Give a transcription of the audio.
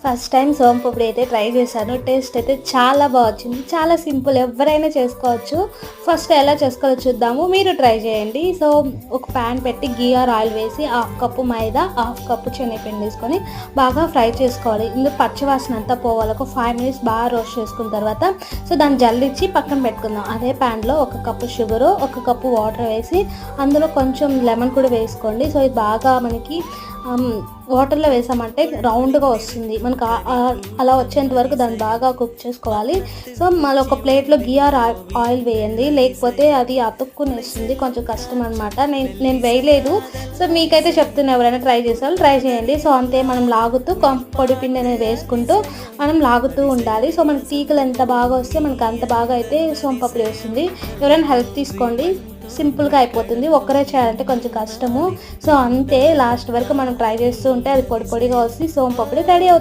First time సోంపప్పుడి అయితే try చేశాను. Taste అయితే చాలా బా వచ్చింది. చాలా సింపుల్, ఎవ్వరైనా చేసుకోవచ్చు. ఫస్ట్ ఎలా చేసుకోవాలో చూద్దాము. మీరు ట్రై చేయండి. సో, ఒక ప్యాన్ పెట్టి గీ ఆర్ ఆయిల్ వేసి హాఫ్ కప్పు మైదా, హాఫ్ కప్పు శనగపిండి తీసుకొని బాగా ఫ్రై చేసుకోవాలి. ఇందులో పచ్చివాసన అంతా పోవాలి. ఒక 5 మినిట్స్ బాగా రోస్ట్ చేసుకున్న తర్వాత దాన్ని జల్లించి పక్కన పెట్టుకుందాం. అదే ప్యాన్లో ఒక కప్పు షుగరు, ఒక కప్పు వాటర్ వేసి అందులో కొంచెం లెమన్ కూడా వేసుకోండి. సో, ఇది బాగా మనకి వాటర్లో వేసామంటే రౌండ్గా వస్తుంది మనకు. అలా వచ్చేంత వరకు దాన్ని బాగా కుక్ చేసుకోవాలి. సో, మళ్ళీ ఒక ప్లేట్లో గీ ఆర్ ఆయిల్ వేయండి, లేకపోతే అది అతుక్కుని వస్తుంది, కొంచెం కష్టం అనమాట. నేను వేయలేదు. సో, మీకైతే చెప్తున్నా, ఎవరైనా ట్రై చేసేవాళ్ళు ట్రై చేయండి. సో, అంతే, మనం లాగుతూ పొడి పిండి అనేది వేసుకుంటూ మనం లాగుతూ ఉండాలి. సో, మనకి తీగలు ఎంత బాగా వస్తే మనకు అంత బాగా అయితే సోంపప్పుడి వస్తుంది. ఎవరైనా హెల్ప్ తీసుకోండి, సింపుల్గా అయిపోతుంది. ఒక్కరే చేయాలంటే కొంచెం కష్టము. సో, అంతే, లాస్ట్ వరకు మనం ట్రై చేస్తూ ఉంటే అది పొడి పొడిగా వస్తుంది, సోంపప్పుడి రెడీ అవుతుంది.